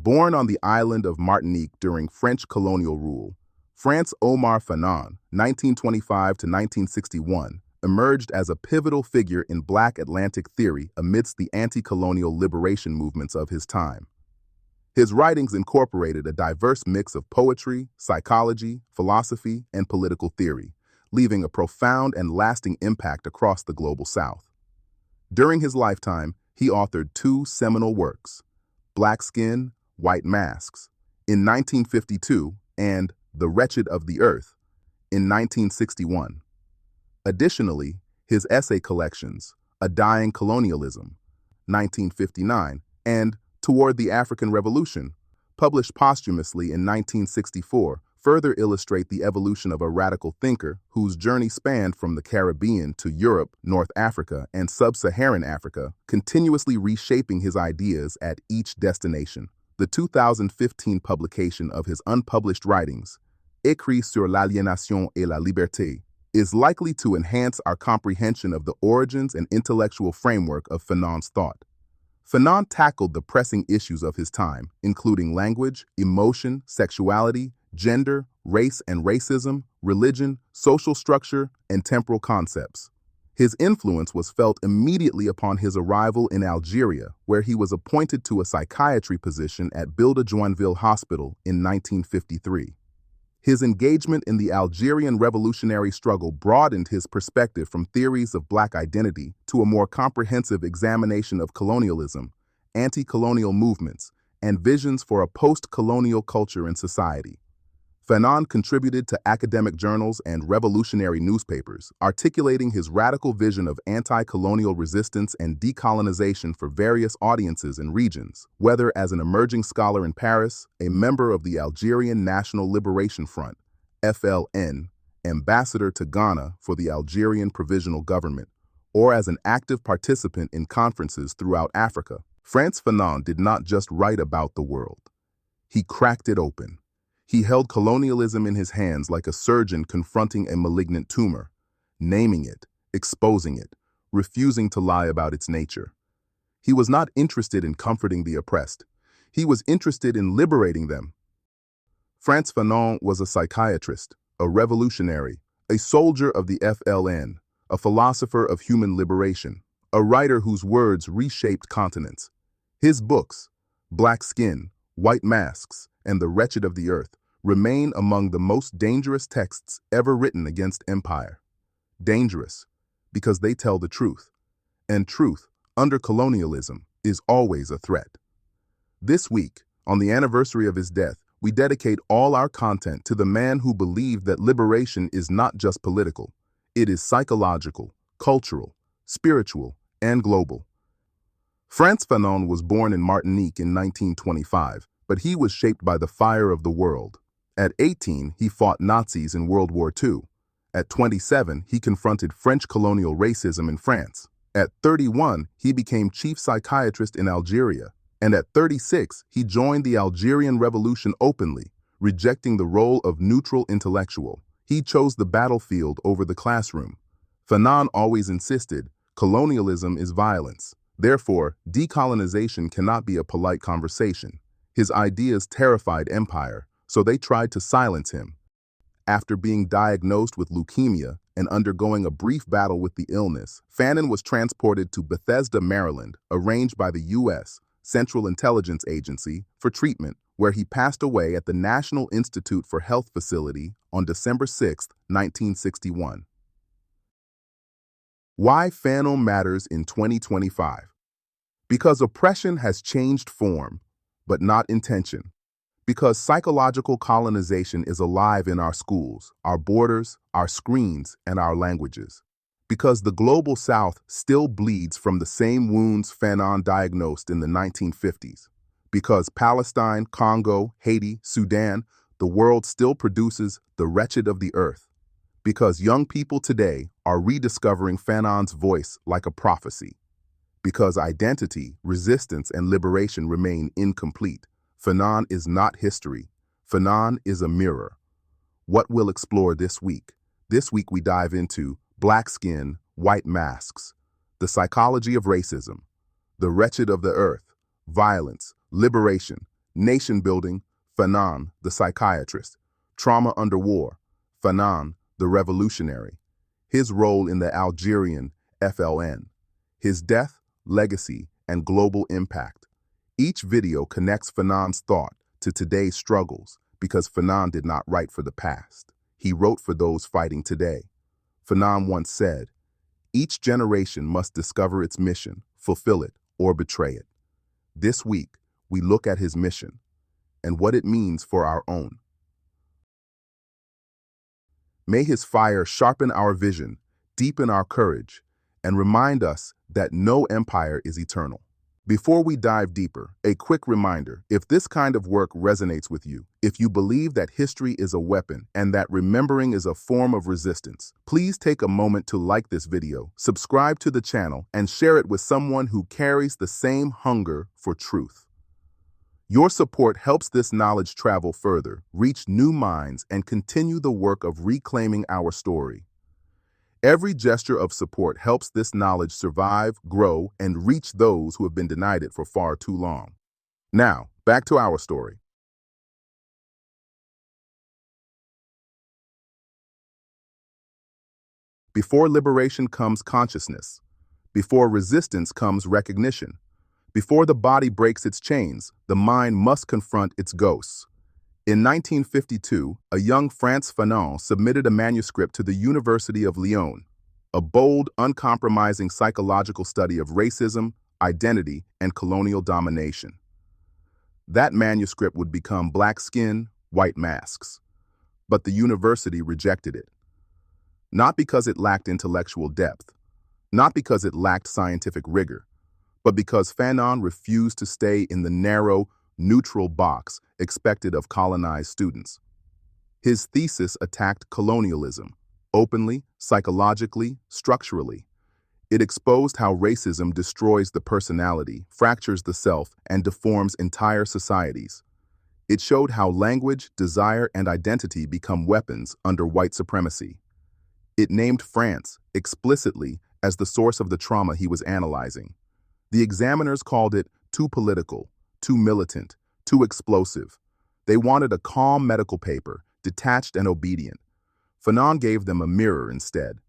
Born on the island of Martinique during French colonial rule, Frantz Fanon, 1925 to 1961, emerged as a pivotal figure in Black Atlantic theory amidst the anti-colonial liberation movements of his time. His writings incorporated a diverse mix of poetry, psychology, philosophy, and political theory, leaving a profound and lasting impact across the global South. During his lifetime, he authored two seminal works, Black Skin, White Masks, in 1952 and The Wretched of the Earth in 1961. Additionally, his essay collections, A Dying Colonialism, 1959, and Toward the African Revolution, published posthumously in 1964, further illustrate the evolution of a radical thinker whose journey spanned from the Caribbean to Europe, North Africa, and Sub-Saharan Africa, continuously reshaping his ideas at each destination. The 2015 publication of his unpublished writings, Écrits sur l'aliénation et la liberté, is likely to enhance our comprehension of the origins and intellectual framework of Fanon's thought. Fanon tackled the pressing issues of his time, including language, emotion, sexuality, gender, race and racism, religion, social structure, and temporal concepts. His influence was felt immediately upon his arrival in Algeria, where he was appointed to a psychiatry position at Ville-de-Joinville Hospital in 1953. His engagement in the Algerian revolutionary struggle broadened his perspective from theories of Black identity to a more comprehensive examination of colonialism, anti-colonial movements, and visions for a post-colonial culture and society. Fanon contributed to academic journals and revolutionary newspapers, articulating his radical vision of anti-colonial resistance and decolonization for various audiences and regions, whether as an emerging scholar in Paris, a member of the Algerian National Liberation Front, FLN, ambassador to Ghana for the Algerian Provisional Government, or as an active participant in conferences throughout Africa. Frantz Fanon did not just write about the world. He cracked it open. He held colonialism in his hands like a surgeon confronting a malignant tumor, naming it, exposing it, refusing to lie about its nature. He was not interested in comforting the oppressed. He was interested in liberating them. Frantz Fanon was a psychiatrist, a revolutionary, a soldier of the FLN, a philosopher of human liberation, a writer whose words reshaped continents. His books, Black Skin, White Masks, and The Wretched of the Earth, remain among the most dangerous texts ever written against empire. Dangerous, because they tell the truth. And truth, under colonialism, is always a threat. This week, on the anniversary of his death, we dedicate all our content to the man who believed that liberation is not just political. It is psychological, cultural, spiritual, and global. Frantz Fanon was born in Martinique in 1925, but he was shaped by the fire of the world. At 18, he fought Nazis in World War II. At 27, he confronted French colonial racism in France. At 31, he became chief psychiatrist in Algeria. And at 36, he joined the Algerian Revolution openly, rejecting the role of neutral intellectual. He chose the battlefield over the classroom. Fanon always insisted, colonialism is violence. Therefore, decolonization cannot be a polite conversation. His ideas terrified empire, so they tried to silence him. After being diagnosed with leukemia and undergoing a brief battle with the illness, Fanon was transported to Bethesda, Maryland, arranged by the U.S. Central Intelligence Agency, for treatment, where he passed away at the National Institute for Health facility on December 6, 1961. Why Fanon matters in 2025? Because oppression has changed form, but not intention. Because psychological colonization is alive in our schools, our borders, our screens, and our languages. Because the global South still bleeds from the same wounds Fanon diagnosed in the 1950s. Because Palestine, Congo, Haiti, Sudan, the world still produces the wretched of the earth. Because young people today are rediscovering Fanon's voice like a prophecy. Because identity, resistance, and liberation remain incomplete. Fanon is not history. Fanon is a mirror. What we'll explore this week? This week we dive into Black Skin, White Masks, the psychology of racism, the wretched of the earth, violence, liberation, Nation building, Fanon, the psychiatrist. Trauma under war, Fanon, the revolutionary. His role in the Algerian FLN. His death, legacy, and global impact. Each video connects Fanon's thought to today's struggles because Fanon did not write for the past. He wrote for those fighting today. Fanon once said, "Each generation must discover its mission, fulfill it, or betray it." This week, we look at his mission and what it means for our own. May his fire sharpen our vision, deepen our courage, and remind us that no empire is eternal. Before we dive deeper, a quick reminder: if this kind of work resonates with you, if you believe that history is a weapon and that remembering is a form of resistance, please take a moment to like this video, subscribe to the channel, and share it with someone who carries the same hunger for truth. Your support helps this knowledge travel further, reach new minds, and continue the work of reclaiming our story. Every gesture of support helps this knowledge survive, grow, and reach those who have been denied it for far too long. Now, back to our story. Before liberation comes consciousness. Before resistance comes recognition. Before the body breaks its chains, the mind must confront its ghosts. In 1952, a young Frantz Fanon submitted a manuscript to the University of Lyon, a bold, uncompromising psychological study of racism, identity, and colonial domination. That manuscript would become Black Skin, White Masks. But the university rejected it. Not because it lacked intellectual depth, not because it lacked scientific rigor, but because Fanon refused to stay in the narrow, neutral box expected of colonized students. His thesis attacked colonialism, openly, psychologically, structurally. It exposed how racism destroys the personality, fractures the self, and deforms entire societies. It showed how language, desire, and identity become weapons under white supremacy. It named France explicitly as the source of the trauma he was analyzing. The examiners called it too political, too militant, too explosive. They wanted a calm medical paper, detached and obedient. Fanon gave them a mirror instead.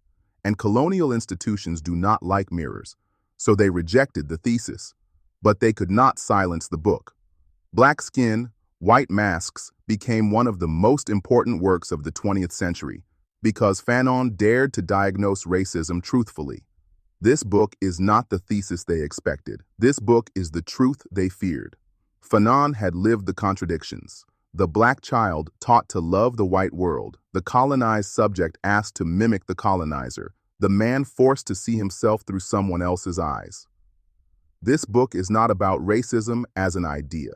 And colonial institutions do not like mirrors, so they rejected the thesis. But they could not silence the book. Black Skin, White Masks became one of the most important works of the 20th century because Fanon dared to diagnose racism truthfully. This book is not the thesis they expected. This book is the truth they feared. Fanon had lived the contradictions. The black child taught to love the white world, the colonized subject asked to mimic the colonizer, the man forced to see himself through someone else's eyes. This book is not about racism as an idea.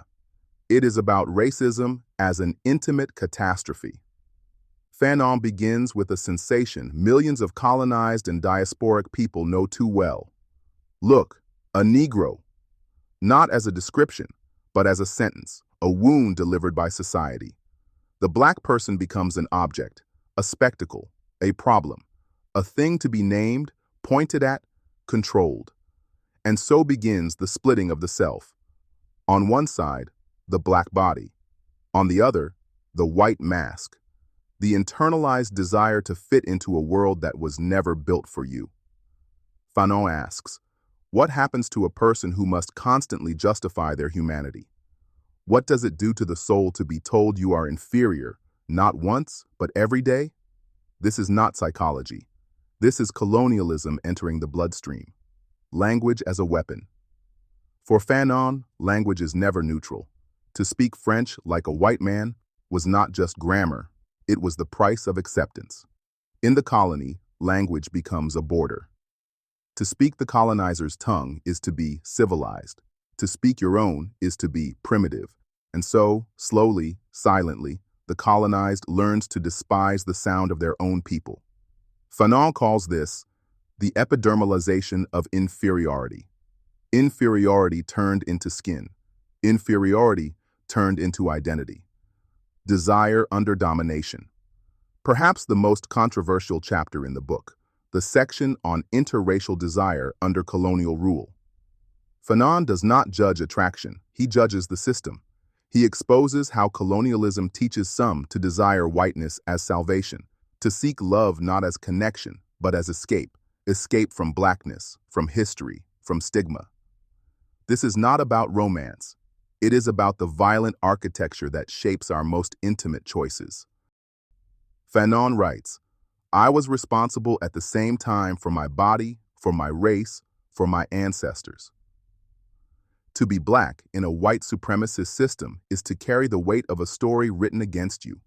It is about racism as an intimate catastrophe. Fanon begins with a sensation millions of colonized and diasporic people know too well. Look, a Negro. Not as a description, but as a sentence, a wound delivered by society. The black person becomes an object, a spectacle, a problem, a thing to be named, pointed at, controlled. And so begins the splitting of the self. On one side, the black body. On the other, the white mask. The internalized desire to fit into a world that was never built for you. Fanon asks, what happens to a person who must constantly justify their humanity? What does it do to the soul to be told you are inferior, not once, but every day? This is not psychology. This is colonialism entering the bloodstream. Language as a weapon. For Fanon, language is never neutral. To speak French like a white man was not just grammar. It was the price of acceptance. In the colony, language becomes a border. To speak the colonizer's tongue is to be civilized. To speak your own is to be primitive. And so, slowly, silently, the colonized learns to despise the sound of their own people. Fanon calls this the epidermalization of inferiority. Inferiority turned into skin. Inferiority turned into identity. Desire under domination. Perhaps the most controversial chapter in the book, the section on interracial desire under colonial rule. Fanon does not judge attraction, he judges the system. He exposes how colonialism teaches some to desire whiteness as salvation, to seek love not as connection, but as escape, escape from blackness, from history, from stigma. This is not about romance. It is about the violent architecture that shapes our most intimate choices. Fanon writes, I was responsible at the same time for my body, for my race, for my ancestors. To be black in a white supremacist system is to carry the weight of a story written against you.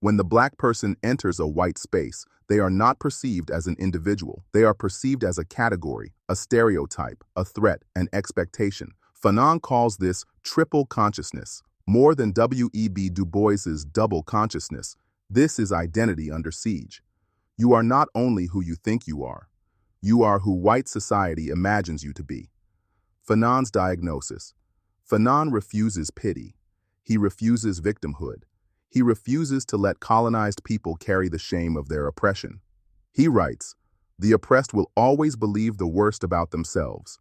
When the black person enters a white space, they are not perceived as an individual. They are perceived as a category, a stereotype, a threat, an expectation. Fanon calls this triple consciousness. More than W.E.B. Du Bois's double consciousness, this is identity under siege. You are not only who you think you are who white society imagines you to be. Fanon's diagnosis. Fanon refuses pity. He refuses victimhood. He refuses to let colonized people carry the shame of their oppression. He writes, the oppressed will always believe the worst about themselves,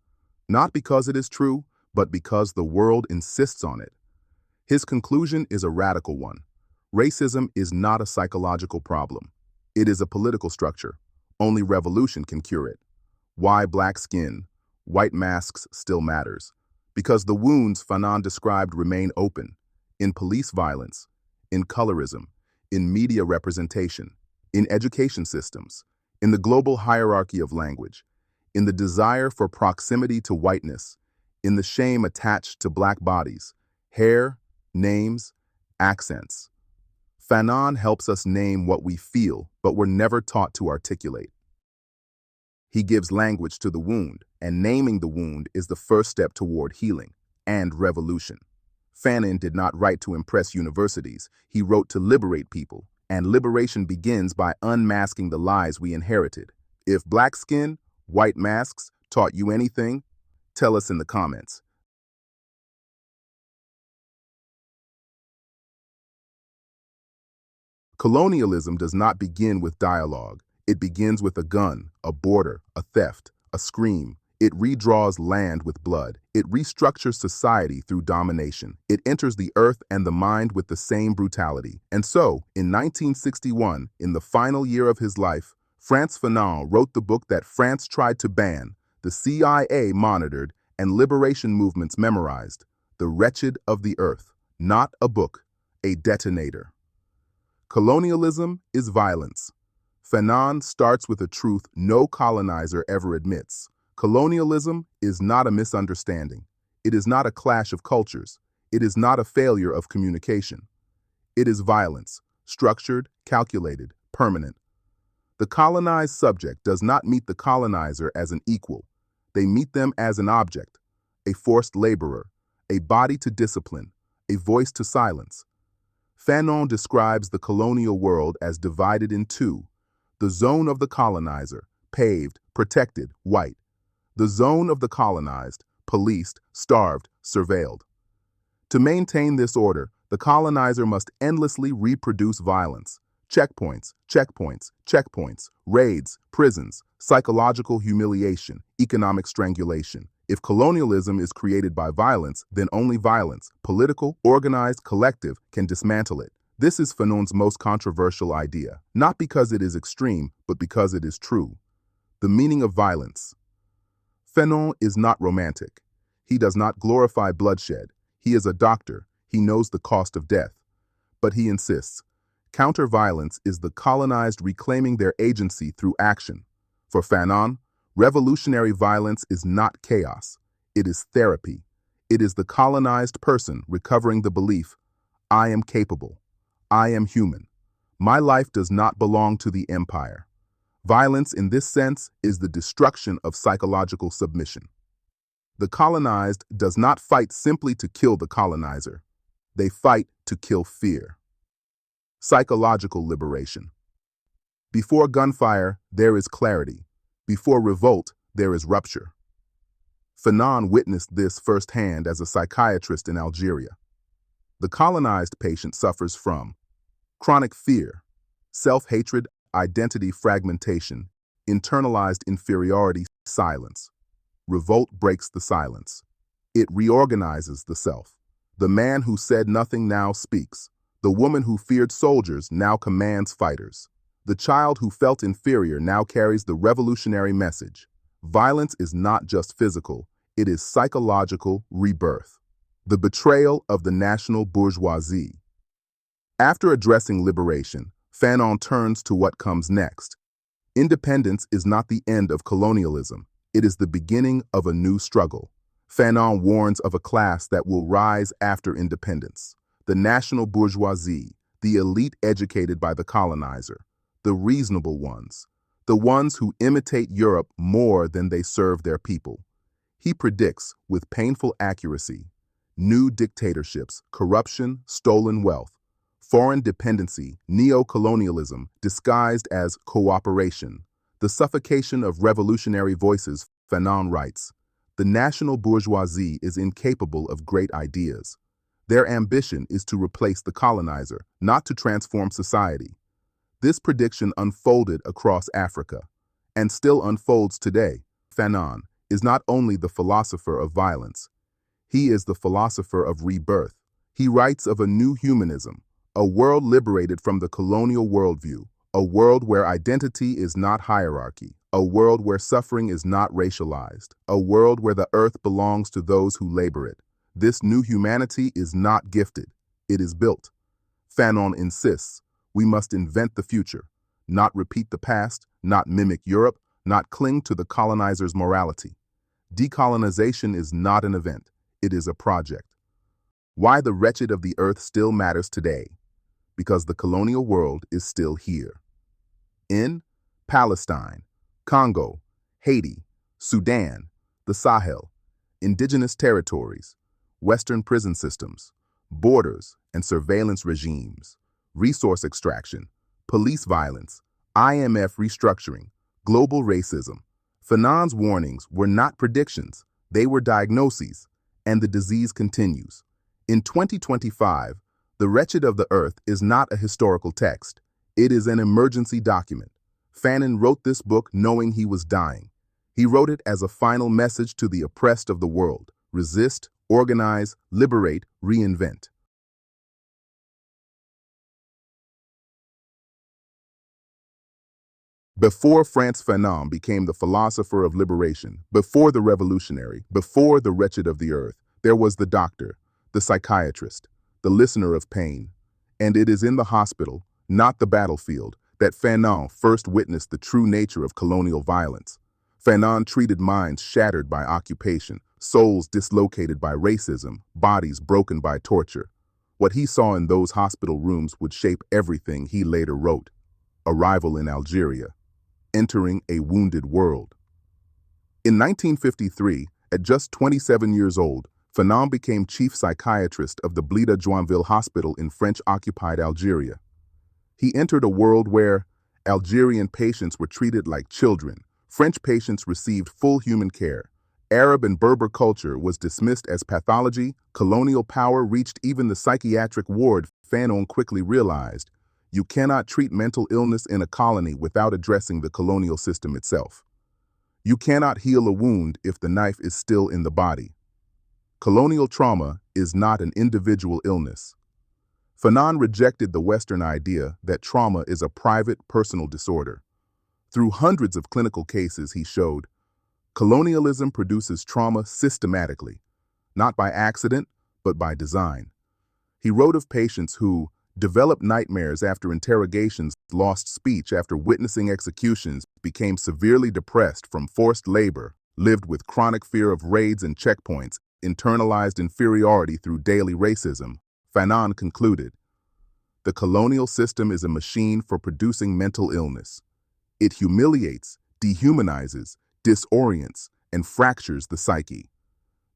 not because it is true, but because the world insists on it. His conclusion is a radical one. Racism is not a psychological problem. It is a political structure. Only revolution can cure it. Why black skin? White masks still matters. Because the wounds Fanon described remain open. In police violence, in colorism, in media representation, in education systems, in the global hierarchy of language, in the desire for proximity to whiteness, in the shame attached to black bodies, hair, names, accents. Fanon helps us name what we feel, but we're never taught to articulate. He gives language to the wound, and naming the wound is the first step toward healing and revolution. Fanon did not write to impress universities, he wrote to liberate people, and liberation begins by unmasking the lies we inherited. If black skin, white masks taught you anything, tell us in the comments. Colonialism does not begin with dialogue. It begins with a gun, a border, a theft, a scream. It redraws land with blood. It restructures society through domination. It enters the earth and the mind with the same brutality. And so, in 1961, in the final year of his life, Frantz Fanon wrote the book that France tried to ban, the CIA monitored, and liberation movements memorized, The Wretched of the Earth. Not a book, a detonator. Colonialism is violence. Fanon starts with a truth no colonizer ever admits. Colonialism is not a misunderstanding. It is not a clash of cultures. It is not a failure of communication. It is violence, structured, calculated, permanent. The colonized subject does not meet the colonizer as an equal. They meet them as an object, a forced laborer, a body to discipline, a voice to silence. Fanon describes the colonial world as divided in two: the zone of the colonizer, paved, protected, white; the zone of the colonized, policed, starved, surveilled. To maintain this order, the colonizer must endlessly reproduce violence. Checkpoints, checkpoints, checkpoints, raids, prisons, psychological humiliation, economic strangulation. If colonialism is created by violence, then only violence, political, organized, collective, can dismantle it. This is Fanon's most controversial idea, not because it is extreme, but because it is true. The meaning of violence. Fanon is not romantic. He does not glorify bloodshed. He is a doctor. He knows the cost of death. But he insists, counter-violence is the colonized reclaiming their agency through action. For Fanon, revolutionary violence is not chaos. It is therapy. It is the colonized person recovering the belief, I am capable. I am human. My life does not belong to the empire. Violence in this sense is the destruction of psychological submission. The colonized does not fight simply to kill the colonizer. They fight to kill fear. Psychological liberation. Before gunfire, there is clarity. Before revolt, there is rupture. Fanon witnessed this firsthand as a psychiatrist in Algeria. The colonized patient suffers from chronic fear, self-hatred, identity fragmentation, internalized inferiority, silence. Revolt breaks the silence. It reorganizes the self. The man who said nothing now speaks. The woman who feared soldiers now commands fighters. The child who felt inferior now carries the revolutionary message. Violence is not just physical, it is psychological rebirth. The betrayal of the national bourgeoisie. After addressing liberation, Fanon turns to what comes next. Independence is not the end of colonialism, it is the beginning of a new struggle. Fanon warns of a class that will rise after independence. The national bourgeoisie, the elite educated by the colonizer, the reasonable ones, the ones who imitate Europe more than they serve their people. He predicts, with painful accuracy, new dictatorships, corruption, stolen wealth, foreign dependency, neo-colonialism disguised as cooperation, the suffocation of revolutionary voices. Fanon writes, "The national bourgeoisie is incapable of great ideas. Their ambition is to replace the colonizer, not to transform society." This prediction unfolded across Africa, and still unfolds today. Fanon is not only the philosopher of violence, he is the philosopher of rebirth. He writes of a new humanism, a world liberated from the colonial worldview, a world where identity is not hierarchy, a world where suffering is not racialized, a world where the earth belongs to those who labor it. This new humanity is not gifted, it is built. Fanon insists, we must invent the future, not repeat the past, not mimic Europe, not cling to the colonizer's morality. Decolonization is not an event, it is a project. Why the Wretched of the Earth still matters today? Because the colonial world is still here. In Palestine, Congo, Haiti, Sudan, the Sahel, indigenous territories, Western prison systems, borders and surveillance regimes, resource extraction, police violence, IMF restructuring, global racism. Fanon's warnings were not predictions, they were diagnoses, and the disease continues. In 2025, The Wretched of the Earth is not a historical text, it is an emergency document. Fanon wrote this book knowing he was dying. He wrote it as a final message to the oppressed of the world: resist, organize, liberate, reinvent. Before Frantz Fanon became the philosopher of liberation, before the revolutionary, before the Wretched of the Earth, there was the doctor, the psychiatrist, the listener of pain. And it is in the hospital, not the battlefield, that Fanon first witnessed the true nature of colonial violence. Fanon treated minds shattered by occupation, souls dislocated by racism, bodies broken by torture. What he saw in those hospital rooms would shape everything he later wrote. Arrival in Algeria. Entering a wounded world. In 1953, at just 27 years old, Fanon became chief psychiatrist of the Blida Joinville Hospital in French-occupied Algeria. He entered a world where Algerian patients were treated like children, French patients received full human care, Arab and Berber culture was dismissed as pathology, colonial power reached even the psychiatric ward. Fanon quickly realized, you cannot treat mental illness in a colony without addressing the colonial system itself. You cannot heal a wound if the knife is still in the body. Colonial trauma is not an individual illness. Fanon rejected the Western idea that trauma is a private, personal disorder. Through hundreds of clinical cases, he showed, colonialism produces trauma systematically, not by accident, but by design. He wrote of patients who developed nightmares after interrogations, lost speech after witnessing executions, became severely depressed from forced labor, lived with chronic fear of raids and checkpoints, internalized inferiority through daily racism. Fanon concluded, the colonial system is a machine for producing mental illness. It humiliates, dehumanizes, disorients, and fractures the psyche.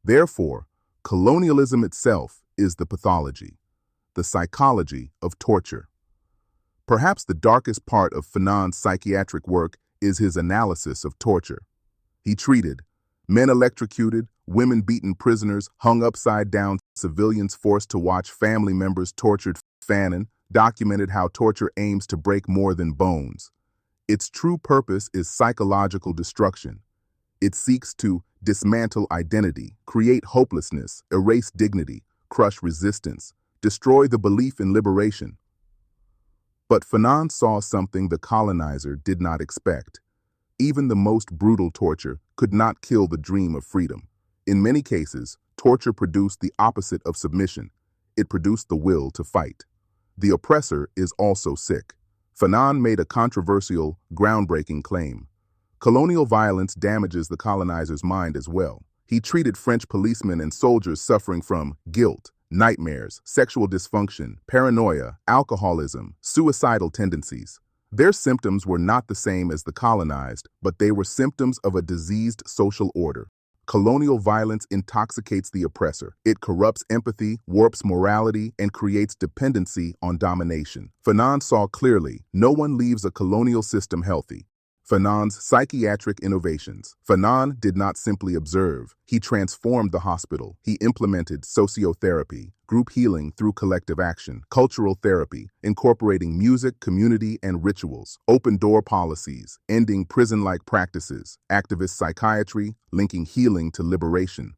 Therefore, colonialism itself is the pathology, the psychology of torture. Perhaps the darkest part of Fanon's psychiatric work is his analysis of torture. He treated men electrocuted, women beaten prisoners, hung upside down, civilians forced to watch family members tortured. Fanon documented how torture aims to break more than bones. Its true purpose is psychological destruction. It seeks to dismantle identity, create hopelessness, erase dignity, crush resistance, destroy the belief in liberation. But Fanon saw something the colonizer did not expect. Even the most brutal torture could not kill the dream of freedom. In many cases, torture produced the opposite of submission. It produced the will to fight. The oppressor is also sick. Fanon made a controversial, groundbreaking claim. Colonial violence damages the colonizer's mind as well. He treated French policemen and soldiers suffering from guilt, nightmares, sexual dysfunction, paranoia, alcoholism, suicidal tendencies. Their symptoms were not the same as the colonized, but they were symptoms of a diseased social order. Colonial violence intoxicates the oppressor. It corrupts empathy, warps morality, and creates dependency on domination. Fanon saw clearly, no one leaves a colonial system healthy. Fanon's psychiatric innovations. Fanon did not simply observe. He transformed the hospital. He implemented sociotherapy, group healing through collective action, cultural therapy, incorporating music, community, and rituals, open-door policies, ending prison-like practices, activist psychiatry, linking healing to liberation,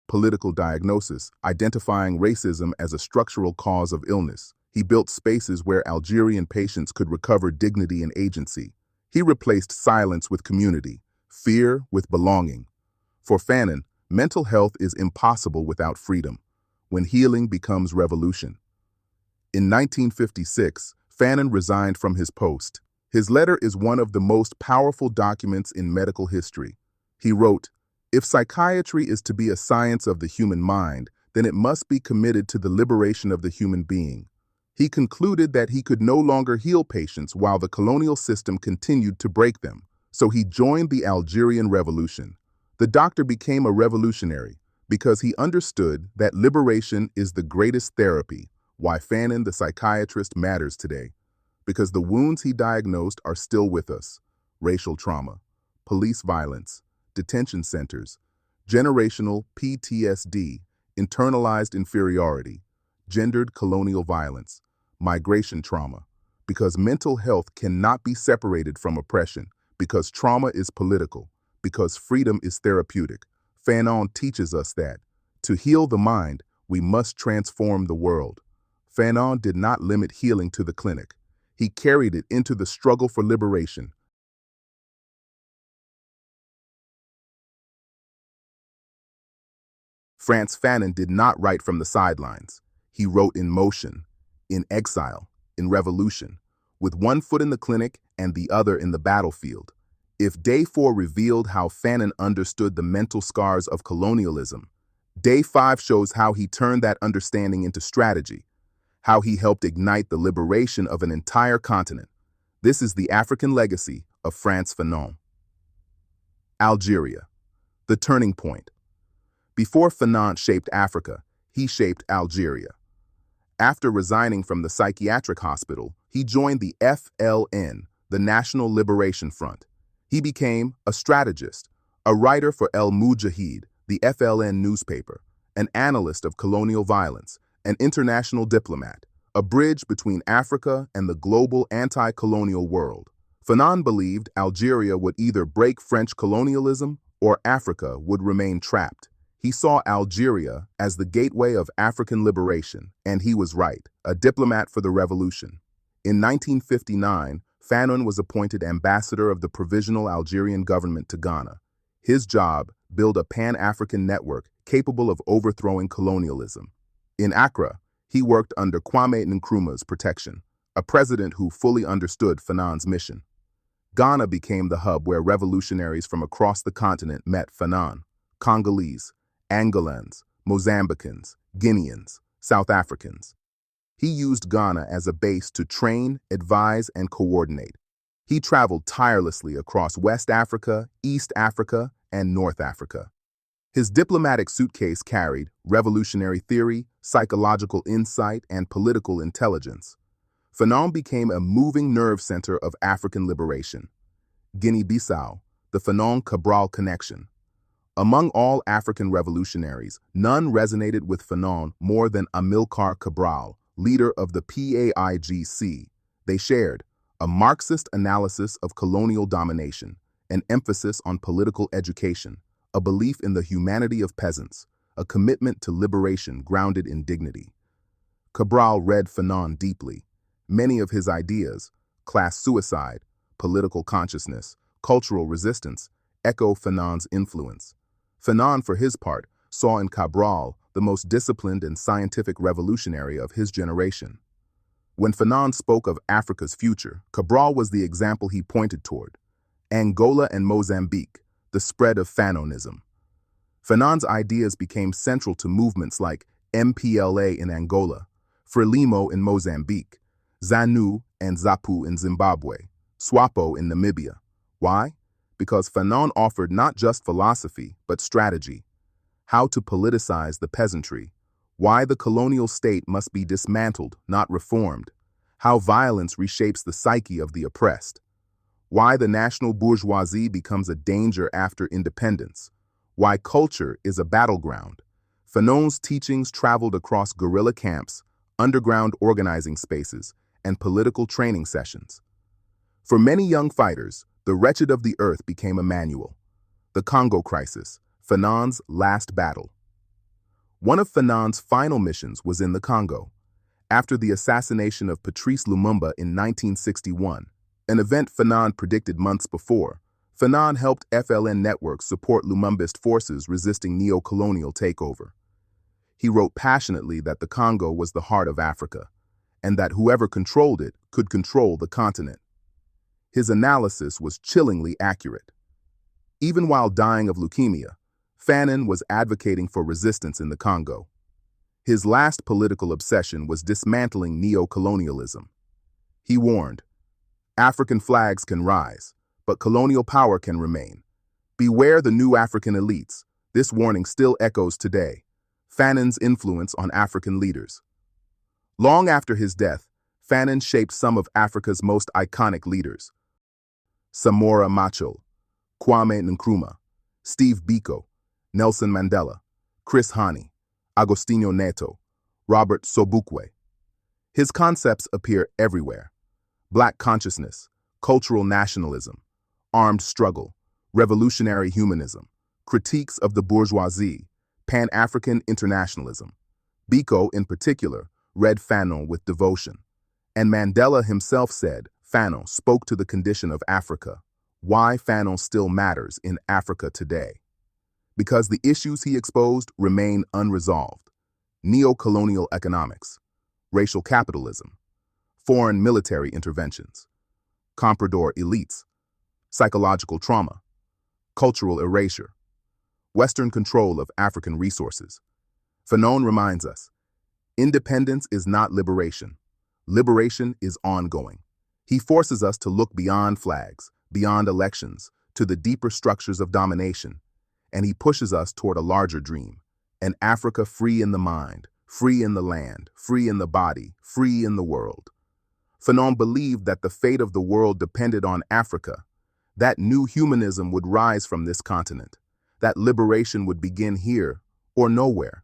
political diagnosis, identifying racism as a structural cause of illness. He built spaces where Algerian patients could recover dignity and agency. He replaced silence with community, fear with belonging. For Fanon, mental health is impossible without freedom, when healing becomes revolution. In 1956, Fanon resigned from his post. His letter is one of the most powerful documents in medical history. He wrote, "If psychiatry is to be a science of the human mind, then it must be committed to the liberation of the human being." He concluded that he could no longer heal patients while the colonial system continued to break them, so he joined the Algerian Revolution. The doctor became a revolutionary because he understood that liberation is the greatest therapy. Why Fanon the psychiatrist matters today. Because the wounds he diagnosed are still with us. Racial trauma, police violence, detention centers, generational PTSD, internalized inferiority, gendered colonial violence, migration trauma, because mental health cannot be separated from oppression, because trauma is political, because freedom is therapeutic. Fanon teaches us that, to heal the mind, we must transform the world. Fanon did not limit healing to the clinic. He carried it into the struggle for liberation. Frantz Fanon did not write from the sidelines. He wrote in motion, in exile, in revolution, with one foot in the clinic and the other in the battlefield. If Day 4 revealed how Fanon understood the mental scars of colonialism, Day 5 shows how he turned that understanding into strategy, how he helped ignite the liberation of an entire continent. This is the African legacy of Frantz Fanon. Algeria, the turning point. Before Fanon shaped Africa, he shaped Algeria. After resigning from the psychiatric hospital, he joined the FLN, the National Liberation Front. He became a strategist, a writer for El Mujahid, the FLN newspaper, an analyst of colonial violence, an international diplomat, a bridge between Africa and the global anti-colonial world. Fanon believed Algeria would either break French colonialism or Africa would remain trapped. He saw Algeria as the gateway of African liberation, and he was right, a diplomat for the revolution. In 1959, Fanon was appointed ambassador of the Provisional Algerian government to Ghana. His job, build a Pan-African network capable of overthrowing colonialism. In Accra, he worked under Kwame Nkrumah's protection, a president who fully understood Fanon's mission. Ghana became the hub where revolutionaries from across the continent met Fanon. Congolese, Angolans, Mozambicans, Guineans, South Africans. He used Ghana as a base to train, advise, and coordinate. He traveled tirelessly across West Africa, East Africa, and North Africa. His diplomatic suitcase carried revolutionary theory, psychological insight, and political intelligence. Fanon became a moving nerve center of African liberation. Guinea-Bissau, the Fanon-Cabral connection. Among all African revolutionaries, none resonated with Fanon more than Amilcar Cabral, leader of the PAIGC. They shared a Marxist analysis of colonial domination, an emphasis on political education, a belief in the humanity of peasants, a commitment to liberation grounded in dignity. Cabral read Fanon deeply. Many of his ideas, class suicide, political consciousness, cultural resistance, echo Fanon's influence. Fanon, for his part, saw in Cabral the most disciplined and scientific revolutionary of his generation. When Fanon spoke of Africa's future, Cabral was the example he pointed toward. Angola and Mozambique, the spread of Fanonism. Fanon's ideas became central to movements like MPLA in Angola, Frelimo in Mozambique, ZANU and ZAPU in Zimbabwe, SWAPO in Namibia. Why? Because Fanon offered not just philosophy, but strategy. How to politicize the peasantry. Why the colonial state must be dismantled, not reformed. How violence reshapes the psyche of the oppressed. Why the national bourgeoisie becomes a danger after independence. Why culture is a battleground. Fanon's teachings traveled across guerrilla camps, underground organizing spaces, and political training sessions. For many young fighters, the Wretched of the Earth became a manual. The Congo Crisis, Fanon's last battle. One of Fanon's final missions was in the Congo. After the assassination of Patrice Lumumba in 1961, an event Fanon predicted months before, Fanon helped FLN networks support Lumumbist forces resisting neo-colonial takeover. He wrote passionately that the Congo was the heart of Africa, and that whoever controlled it could control the continent. His analysis was chillingly accurate. Even while dying of leukemia, Fanon was advocating for resistance in the Congo. His last political obsession was dismantling neo-colonialism. He warned, "African flags can rise, but colonial power can remain. Beware the new African elites." This warning still echoes today. Fanon's influence on African leaders. Long after his death, Fanon shaped some of Africa's most iconic leaders. Samora Machel, Kwame Nkrumah, Steve Biko, Nelson Mandela, Chris Hani, Agostinho Neto, Robert Sobukwe. His concepts appear everywhere. Black consciousness, cultural nationalism, armed struggle, revolutionary humanism, critiques of the bourgeoisie, Pan-African internationalism. Biko, in particular, read Fanon with devotion. And Mandela himself said Fanon spoke to the condition of Africa. Why Fanon still matters in Africa today. Because the issues he exposed remain unresolved. Neo-colonial economics, racial capitalism, foreign military interventions, comprador elites, psychological trauma, cultural erasure, Western control of African resources. Fanon reminds us, independence is not liberation. Liberation is ongoing. He forces us to look beyond flags, beyond elections, to the deeper structures of domination, and he pushes us toward a larger dream, an Africa free in the mind, free in the land, free in the body, free in the world. Fanon believed that the fate of the world depended on Africa, that new humanism would rise from this continent, that liberation would begin here or nowhere.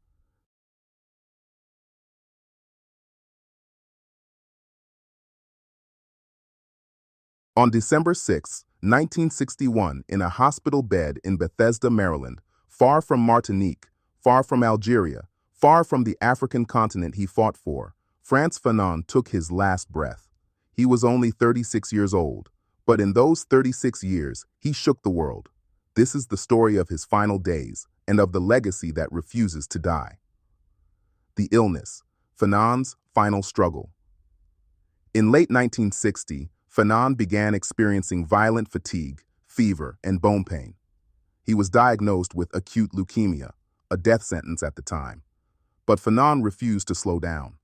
On December 6, 1961, in a hospital bed in Bethesda, Maryland, far from Martinique, far from Algeria, far from the African continent he fought for, Frantz Fanon took his last breath. He was only 36 years old, but in those 36 years, he shook the world. This is the story of his final days and of the legacy that refuses to die. The illness, Fanon's final struggle. In late 1960, Fanon began experiencing violent fatigue, fever, and bone pain. He was diagnosed with acute leukemia, a death sentence at the time. But Fanon refused to slow down.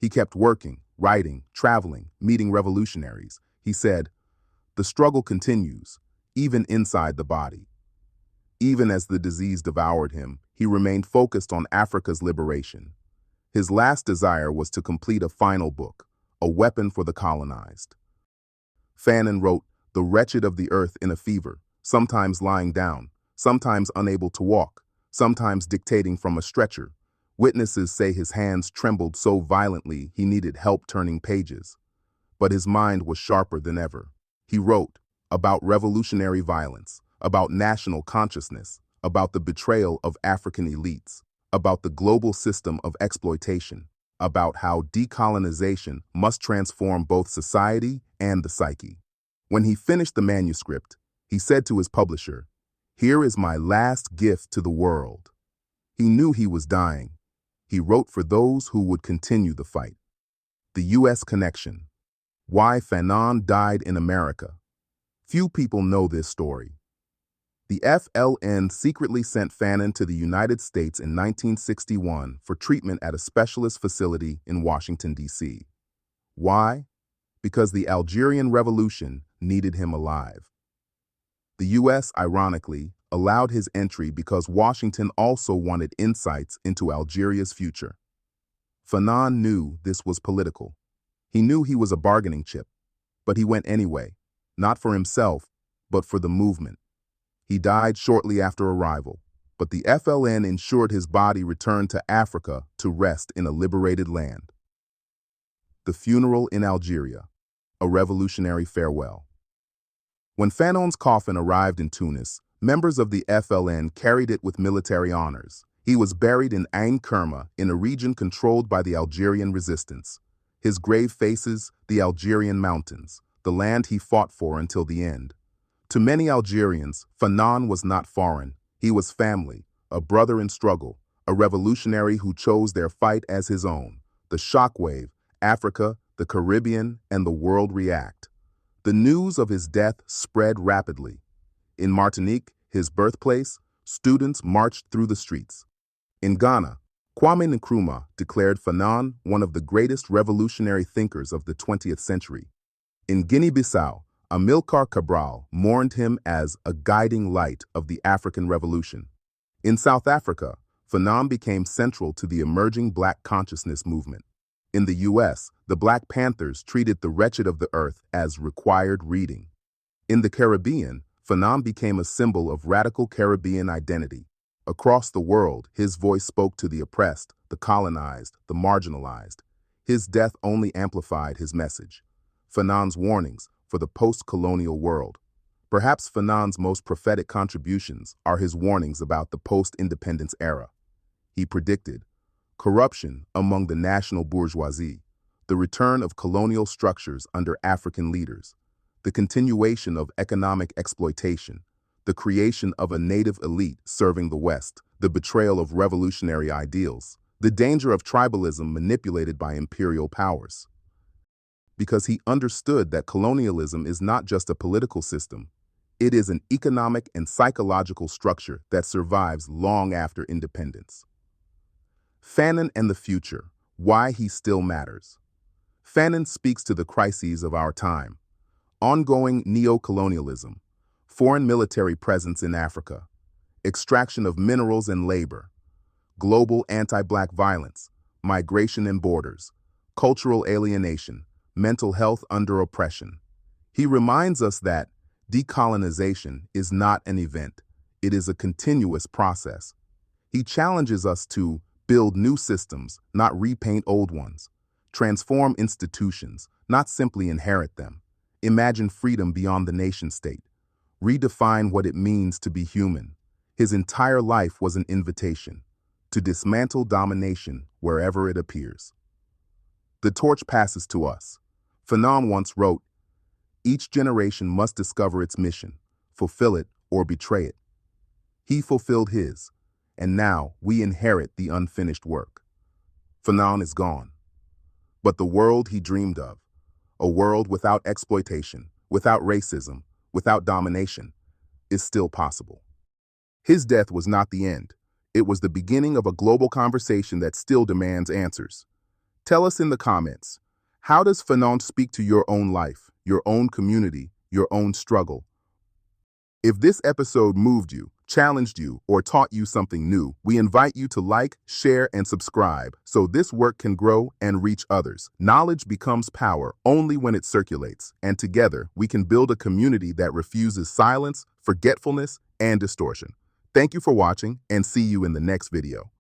He kept working, writing, traveling, meeting revolutionaries. He said, "The struggle continues, even inside the body." Even as the disease devoured him, he remained focused on Africa's liberation. His last desire was to complete a final book, A Weapon for the Colonized. Fanon wrote The Wretched of the Earth in a fever, sometimes lying down, sometimes unable to walk, sometimes dictating from a stretcher. Witnesses say his hands trembled so violently he needed help turning pages. But his mind was sharper than ever. He wrote about revolutionary violence, about national consciousness, about the betrayal of African elites, about the global system of exploitation, about how decolonization must transform both society and the psyche. When he finished the manuscript, he said to his publisher, "Here is my last gift to the world." He knew he was dying. He wrote for those who would continue the fight. The U.S. Connection. Why Fanon died in America. Few people know this story. The FLN secretly sent Fanon to the United States in 1961 for treatment at a specialist facility in Washington, D.C. Why? Because the Algerian Revolution needed him alive. The U.S., ironically, allowed his entry because Washington also wanted insights into Algeria's future. Fanon knew this was political. He knew he was a bargaining chip, but he went anyway, not for himself, but for the movement. He died shortly after arrival, but the FLN ensured his body returned to Africa to rest in a liberated land. The funeral in Algeria, a revolutionary farewell. When Fanon's coffin arrived in Tunis, members of the FLN carried it with military honors. He was buried in Ain Kerma, in a region controlled by the Algerian resistance. His grave faces the Algerian mountains, the land he fought for until the end. To many Algerians, Fanon was not foreign. He was family, a brother in struggle, a revolutionary who chose their fight as his own. The shockwave, Africa, the Caribbean, and the world react. The news of his death spread rapidly. In Martinique, his birthplace, students marched through the streets. In Ghana, Kwame Nkrumah declared Fanon one of the greatest revolutionary thinkers of the 20th century. In Guinea-Bissau, Amilcar Cabral mourned him as a guiding light of the African Revolution. In South Africa, Fanon became central to the emerging Black consciousness movement. In the U.S., the Black Panthers treated The Wretched of the Earth as required reading. In the Caribbean, Fanon became a symbol of radical Caribbean identity. Across the world, his voice spoke to the oppressed, the colonized, the marginalized. His death only amplified his message. Fanon's warnings for the post-colonial world. Perhaps Fanon's most prophetic contributions are his warnings about the post-independence era. He predicted corruption among the national bourgeoisie, the return of colonial structures under African leaders, the continuation of economic exploitation, the creation of a native elite serving the West, the betrayal of revolutionary ideals, the danger of tribalism manipulated by imperial powers. Because he understood that colonialism is not just a political system, it is an economic and psychological structure that survives long after independence. Fanon and the future, why he still matters. Fanon speaks to the crises of our time. Ongoing neocolonialism, foreign military presence in Africa, extraction of minerals and labor, global anti-Black violence, migration and borders, cultural alienation, mental health under oppression. He reminds us that decolonization is not an event, it is a continuous process. He challenges us to build new systems, not repaint old ones, transform institutions, not simply inherit them, imagine freedom beyond the nation-state, redefine what it means to be human. His entire life was an invitation to dismantle domination wherever it appears. The torch passes to us. Fanon once wrote, "Each generation must discover its mission, fulfill it or betray it." He fulfilled his, and now we inherit the unfinished work. Fanon is gone. But the world he dreamed of, a world without exploitation, without racism, without domination, is still possible. His death was not the end. It was the beginning of a global conversation that still demands answers. Tell us in the comments, how does Fanon speak to your own life, your own community, your own struggle? If this episode moved you, challenged you, or taught you something new, we invite you to like, share, and subscribe so this work can grow and reach others. Knowledge becomes power only when it circulates, and together we can build a community that refuses silence, forgetfulness, and distortion. Thank you for watching, and see you in the next video.